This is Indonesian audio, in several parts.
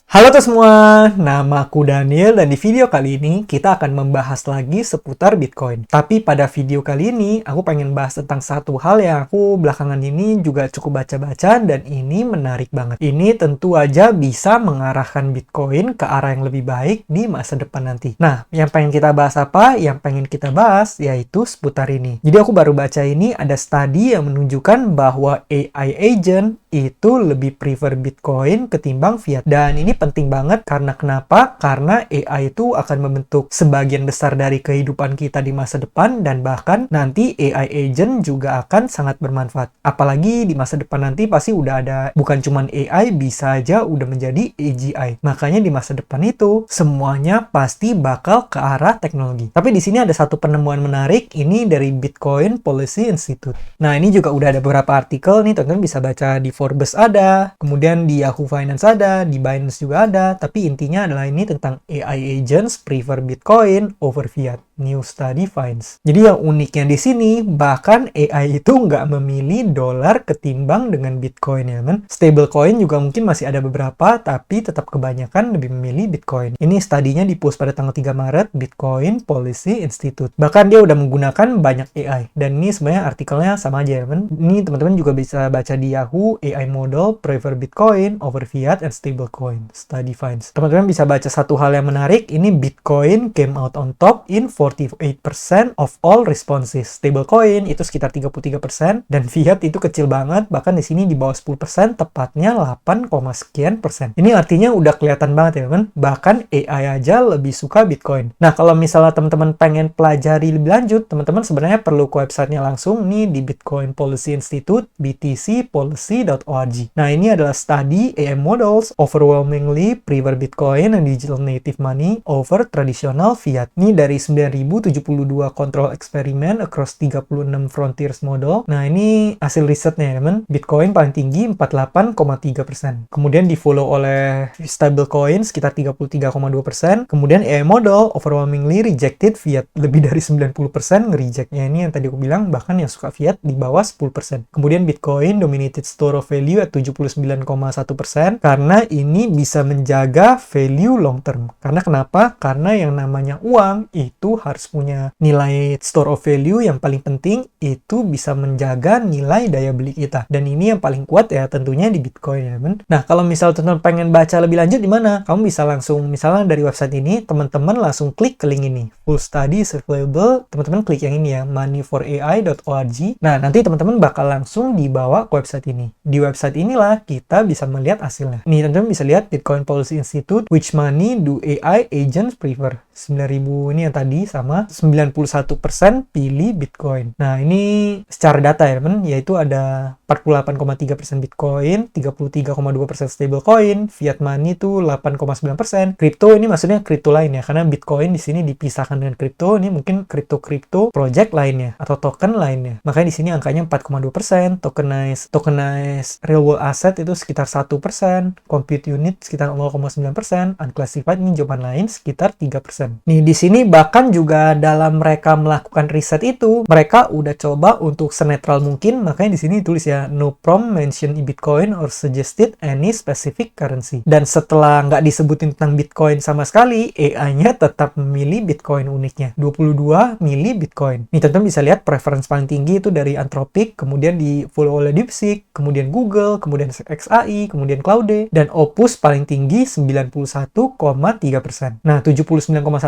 Halo tuh semua, nama aku Daniel dan di video kali ini kita akan membahas lagi seputar Bitcoin. Tapi pada video kali ini aku pengen bahas tentang satu hal yang aku belakangan ini juga cukup baca-baca dan ini menarik banget. Ini tentu aja bisa mengarahkan Bitcoin ke arah yang lebih baik di masa depan nanti. Nah, yang pengen kita bahas apa? Yang pengen kita bahas yaitu seputar ini. Jadi aku baru baca ini ada studi yang menunjukkan bahwa AI agent itu lebih prefer Bitcoin ketimbang fiat. Dan ini penting banget karena kenapa? Karena AI itu akan membentuk sebagian besar dari kehidupan kita di masa depan dan bahkan nanti AI agent juga akan sangat bermanfaat. Apalagi di masa depan nanti pasti udah ada bukan cuman AI, bisa aja udah menjadi AGI. Makanya di masa depan itu semuanya pasti bakal ke arah teknologi. Tapi di sini ada satu penemuan menarik, ini dari Bitcoin Policy Institute. Nah, ini juga udah ada beberapa artikel nih, teman-teman bisa baca di Forbes ada, kemudian di Yahoo Finance ada, di Binance juga ada, tapi intinya adalah ini tentang AI agents prefer Bitcoin over fiat. New study finds. Jadi yang uniknya di sini, bahkan AI itu nggak memilih dolar ketimbang dengan Bitcoin ya kan. Stablecoin juga mungkin masih ada beberapa, tapi tetap kebanyakan lebih memilih Bitcoin. Ini studinya di-post pada tanggal 3 Maret, Bitcoin Policy Institute. Bahkan dia udah menggunakan banyak AI. Dan ini sebenarnya artikelnya sama aja ya kan. Ini teman-teman juga bisa baca di Yahoo, AI model prefer Bitcoin over fiat and stablecoin. Study finds. Teman-teman bisa baca satu hal yang menarik, ini Bitcoin came out on top in 48% of all responses. Stablecoin itu sekitar 33% dan fiat itu kecil banget, bahkan di sini di bawah 10%, tepatnya 8, sekian persen. Ini artinya udah kelihatan banget ya kan, bahkan AI aja lebih suka Bitcoin. Nah, kalau misalnya teman-teman pengen pelajari lebih lanjut, teman-teman sebenarnya perlu ke websitenya langsung nih di Bitcoin Policy Institute, btcpolicy.org. Nah, ini adalah study AI models overwhelmingly prefer Bitcoin and digital native money over traditional fiat. Ini dari 9.072 control eksperimen across 36 frontiers model. Nah, ini hasil risetnya ya teman. Bitcoin paling tinggi 48,3%. Kemudian di follow oleh stablecoin sekitar 33,2%. Kemudian AI model overwhelmingly rejected fiat. Lebih dari 90% nge-rejectnya. Ini yang tadi aku bilang, bahkan yang suka fiat di bawah 10%. Kemudian Bitcoin dominated store of value at 79,1% karena ini bisa menjaga value long term. Karena kenapa? Karena yang namanya uang itu harus punya nilai store of value yang paling penting itu bisa menjaga nilai daya beli kita. Dan ini yang paling kuat ya tentunya di Bitcoin ya teman. Nah, kalau misal teman-teman pengen baca lebih lanjut di mana? Kamu bisa langsung misalnya dari website ini, teman-teman langsung klik ke link ini. Full study is available. Teman-teman klik yang ini ya, moneyforai.org. Nah, nanti teman-teman bakal langsung dibawa ke website ini. Di website inilah kita bisa melihat hasilnya. Nih, teman-teman bisa lihat Bitcoin Policy Institute, which money do AI agents prefer? 9.000 ini yang tadi sama 91% pilih Bitcoin. Nah, ini secara data ya teman, yaitu ada 48,3% Bitcoin, 33,2% stablecoin, fiat money itu 8,9%. Crypto ini maksudnya kripto lain ya, karena Bitcoin di sini dipisahkan dengan kripto, ini mungkin kripto project lainnya atau token lainnya. Makanya di sini angkanya 4,2%, tokenized real world asset itu sekitar 1%, compute unit sekitar 0,9%, unclassified ini jawaban lain sekitar 3%. Nih, di sini bahkan juga dalam mereka melakukan riset itu, mereka udah coba untuk senetral mungkin, makanya di sini tulis ya, no prompt mention Bitcoin or suggested any specific currency. Dan setelah nggak disebutin tentang Bitcoin sama sekali, AI-nya tetap memilih Bitcoin uniknya. 22 milih Bitcoin. Nih, teman-teman bisa lihat preference paling tinggi itu dari Anthropic, kemudian di follow oleh DeepSeek, kemudian Google, kemudian XAI, kemudian Claude, dan Opus paling tinggi 91,3%. Nah, 79,1%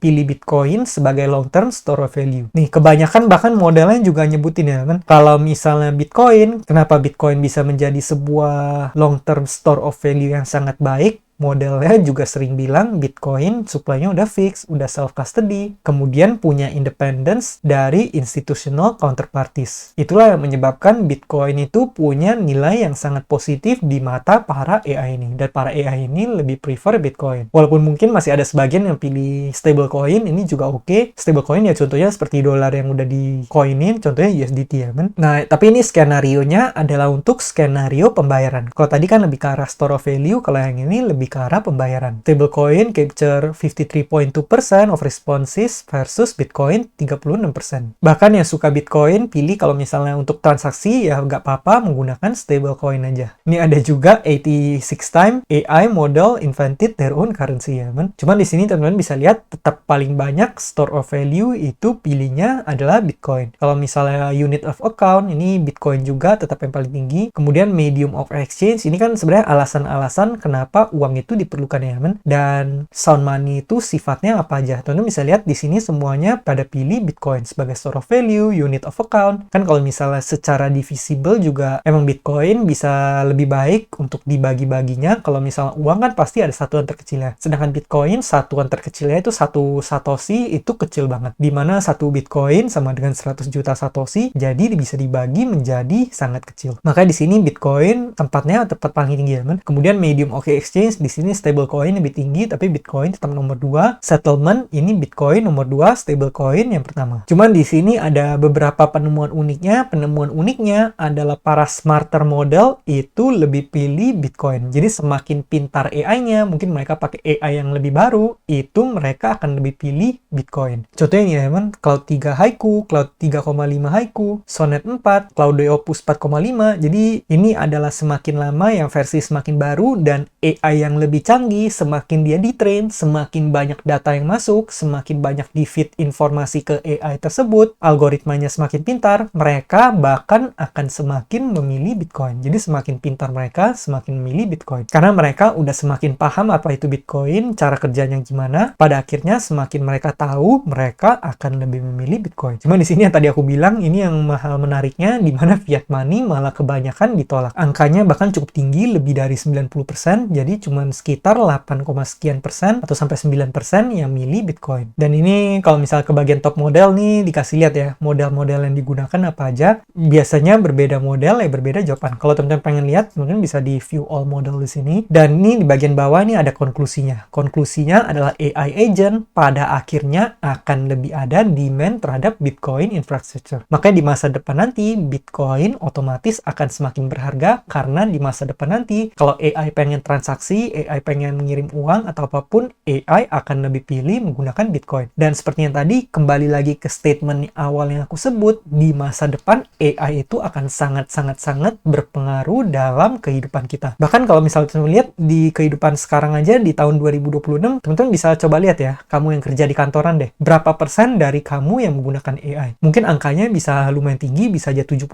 pilih Bitcoin sebagai long-term store of value. Nih, kebanyakan bahkan modelnya juga nyebutin ya kan. Kalau misalnya Bitcoin, kenapa Bitcoin bisa menjadi sebuah long-term store of value yang sangat baik? Modelnya juga sering bilang Bitcoin supply-nya udah fix, udah self-custody, kemudian punya independence dari institutional counterparties. Itulah yang menyebabkan Bitcoin itu punya nilai yang sangat positif di mata para AI ini. Dan para AI ini lebih prefer Bitcoin. Walaupun mungkin masih ada sebagian yang pilih stablecoin, ini juga oke. Stablecoin ya contohnya seperti dolar yang udah di-coinin, contohnya USDT ya kan. Nah, tapi ini skenario-nya adalah untuk skenario pembayaran. Kalau tadi kan lebih ke arah store of value, kalau yang ini lebih lebih ke arah pembayaran. Stablecoin capture 53.2% of responses versus Bitcoin 36%. Bahkan yang suka Bitcoin pilih kalau misalnya untuk transaksi ya nggak apa-apa menggunakan stablecoin aja. Ini ada juga 86 time AI model invented their own currency ya, man. Cuman di sini teman-teman bisa lihat tetap paling banyak store of value itu pilihnya adalah Bitcoin. Kalau misalnya unit of account ini Bitcoin juga tetap yang paling tinggi. Kemudian medium of exchange ini kan sebenarnya alasan-alasan kenapa uang itu diperlukan ya, man. Dan sound money itu sifatnya apa aja? Teman-teman bisa lihat di sini semuanya pada pilih Bitcoin sebagai store of value, unit of account. Kan kalau misalnya secara divisible juga emang Bitcoin bisa lebih baik untuk dibagi-baginya. Kalau misalnya uang kan pasti ada satuan terkecilnya. Sedangkan Bitcoin satuan terkecilnya itu 1 Satoshi itu kecil banget. Dimana 1 Bitcoin sama dengan 100 juta Satoshi, jadi bisa dibagi menjadi sangat kecil. Makanya di sini Bitcoin tempatnya tepat paling tinggi ya, man. Kemudian medium of exchange di sini stablecoin lebih tinggi, tapi Bitcoin tetap nomor 2. Settlement ini Bitcoin nomor 2, stablecoin yang pertama. Cuman di sini ada beberapa penemuan uniknya. Penemuan uniknya adalah para smarter model itu lebih pilih Bitcoin. Jadi semakin pintar AI-nya, mungkin mereka pakai AI yang lebih baru, itu mereka akan lebih pilih Bitcoin. Contohnya ini ya, man, Cloud 3 Haiku, Cloud 3,5 Haiku, Sonnet 4, Cloud Opus 4,5. Jadi ini adalah semakin lama yang versi semakin baru dan AI yang lebih canggih, semakin dia ditrain, semakin banyak data yang masuk, semakin banyak di-feed informasi ke AI tersebut, algoritmanya semakin pintar, mereka bahkan akan semakin memilih Bitcoin. Jadi semakin pintar mereka, semakin memilih Bitcoin. Karena mereka udah semakin paham apa itu Bitcoin, cara kerjanya gimana, pada akhirnya semakin mereka tahu, mereka akan lebih memilih Bitcoin. Cuma di sini yang tadi aku bilang, ini yang mahal menariknya, di mana fiat money malah kebanyakan ditolak. Angkanya bahkan cukup tinggi, lebih dari 90%, jadi cuma sekitar 8, sekian persen atau sampai 9% yang milih Bitcoin. Dan ini kalau misalnya ke bagian top model nih, dikasih lihat ya, model-model yang digunakan apa aja. Biasanya berbeda model, ya berbeda jawaban. Kalau teman-teman pengen lihat, teman-teman bisa di view all model di sini. Dan ini di bagian bawah ini ada konklusinya. Konklusinya adalah AI agent pada akhirnya akan lebih ada demand terhadap Bitcoin infrastructure. Makanya di masa depan nanti, Bitcoin otomatis akan semakin berharga karena di masa depan nanti, kalau AI pengen transaksi, AI pengen mengirim uang atau apapun, AI akan lebih pilih menggunakan Bitcoin. Dan seperti yang tadi, kembali lagi ke statement awal yang aku sebut, di masa depan AI itu akan sangat-sangat berpengaruh dalam kehidupan kita. Bahkan kalau misalnya teman-teman lihat di kehidupan sekarang aja di tahun 2026, teman-teman bisa coba lihat ya, kamu yang kerja di kantoran deh, berapa persen dari kamu yang menggunakan AI? Mungkin angkanya bisa lumayan tinggi, bisa aja 70%,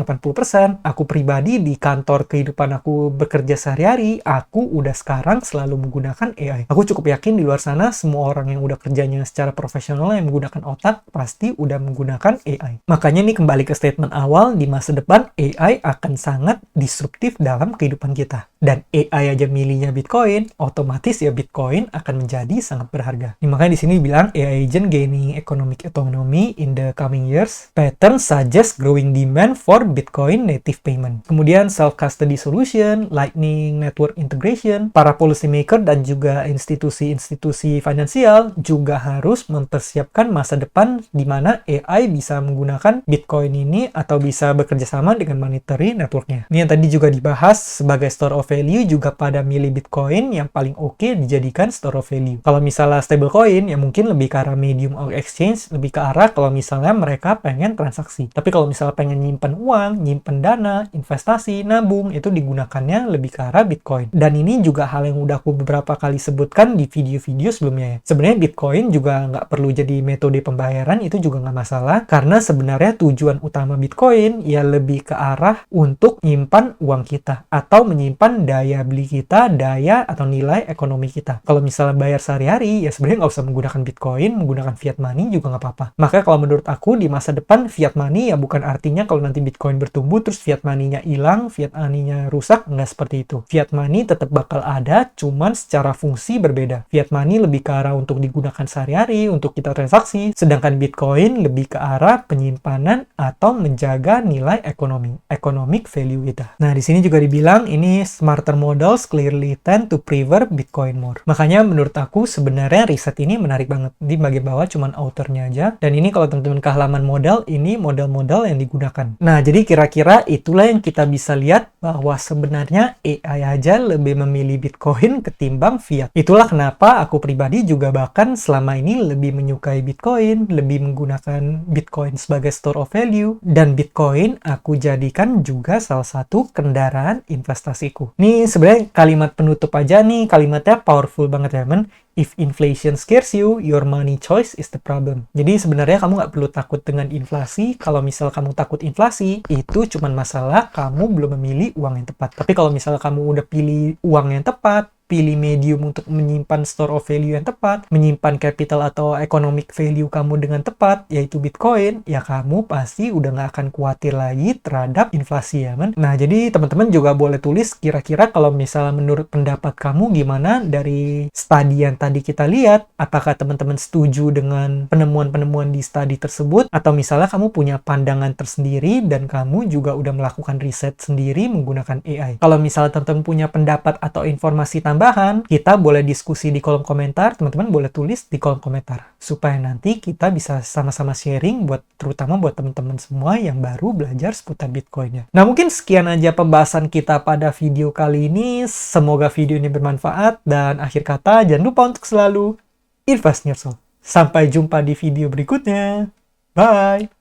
80%. Aku pribadi di kantor kehidupan aku bekerja sehari-hari, aku udah sekarang selalu menggunakan AI. Aku cukup yakin di luar sana semua orang yang udah kerjanya secara profesional yang menggunakan otak pasti udah menggunakan AI. Makanya nih kembali ke statement awal, di masa depan AI akan sangat disruptif dalam kehidupan kita. Dan AI aja milihnya Bitcoin, otomatis ya Bitcoin akan menjadi sangat berharga. Ini makanya di sini bilang AI agent gaining economic autonomy in the coming years. Pattern suggest growing demand for Bitcoin native payment. Kemudian self-custody solution, Lightning Network integration, para policymaker dan juga institusi-institusi finansial juga harus mempersiapkan masa depan di mana AI bisa menggunakan Bitcoin ini atau bisa bekerja sama dengan monetary networknya. Ini yang tadi juga dibahas sebagai store of value juga pada milih Bitcoin yang paling oke dijadikan store of value. Kalau misalnya stablecoin ya mungkin lebih ke arah medium of exchange, lebih ke arah kalau misalnya mereka pengen transaksi. Tapi kalau misalnya pengen nyimpen uang, nyimpen dana, investasi, nabung, itu digunakannya lebih ke arah Bitcoin. Dan ini juga hal yang udah aku beberapa kali sebutkan di video-video sebelumnya ya. Sebenarnya Bitcoin juga nggak perlu jadi metode pembayaran, itu juga nggak masalah. Karena sebenarnya tujuan utama Bitcoin ya lebih ke arah untuk nyimpan uang kita atau menyimpan daya beli kita, daya atau nilai ekonomi kita. Kalau misalnya bayar sehari-hari, ya sebenarnya nggak usah menggunakan Bitcoin, menggunakan fiat money juga nggak apa-apa. Makanya kalau menurut aku di masa depan fiat money ya bukan artinya kalau nanti Bitcoin bertumbuh terus fiat money-nya hilang, fiat money-nya rusak, nggak seperti itu. Fiat money tetap bakal ada, cuman secara fungsi berbeda. Fiat money lebih ke arah untuk digunakan sehari-hari, untuk kita transaksi, sedangkan Bitcoin lebih ke arah penyimpanan atau menjaga nilai ekonomi, economic value kita. Nah, di sini juga dibilang ini smarter models clearly tend to prefer Bitcoin more. Makanya menurut aku sebenarnya riset ini menarik banget. Di bagian bawah cuman authornya aja. Dan ini kalau teman-teman ke halaman model, ini model-model yang digunakan. Nah, jadi kira-kira itulah yang kita bisa lihat bahwa sebenarnya AI aja lebih memilih memilih Bitcoin ketimbang fiat. Itulah kenapa aku pribadi juga bahkan selama ini lebih menyukai Bitcoin, lebih menggunakan Bitcoin sebagai store of value, dan Bitcoin aku jadikan juga salah satu kendaraan investasiku. Nih sebenarnya kalimat penutup aja nih, kalimatnya powerful banget ya men. If inflation scares you, your money choice is the problem. Jadi sebenarnya kamu nggak perlu takut dengan inflasi. Kalau misal kamu takut inflasi, itu cuma masalah kamu belum memilih uang yang tepat. Tapi kalau misal kamu udah pilih uang yang tepat, pilih medium untuk menyimpan store of value yang tepat, menyimpan capital atau economic value kamu dengan tepat, yaitu Bitcoin, ya kamu pasti udah nggak akan khawatir lagi terhadap inflasi ya men. Nah jadi teman-teman juga boleh tulis kira-kira kalau misalnya menurut pendapat kamu gimana dari studi yang tadi kita lihat, apakah teman-teman setuju dengan penemuan-penemuan di studi tersebut, atau misalnya kamu punya pandangan tersendiri dan kamu juga udah melakukan riset sendiri menggunakan AI. Kalau misalnya teman-teman punya pendapat atau informasi tambahan, kita boleh diskusi di kolom komentar, teman-teman boleh tulis di kolom komentar, supaya nanti kita bisa sama-sama sharing terutama buat teman-teman semua yang baru belajar seputar Bitcoin ya. Nah mungkin sekian aja pembahasan kita pada video kali ini, semoga video ini bermanfaat, dan akhir kata jangan lupa untuk selalu invest in yourself. Sampai jumpa di video berikutnya. Bye!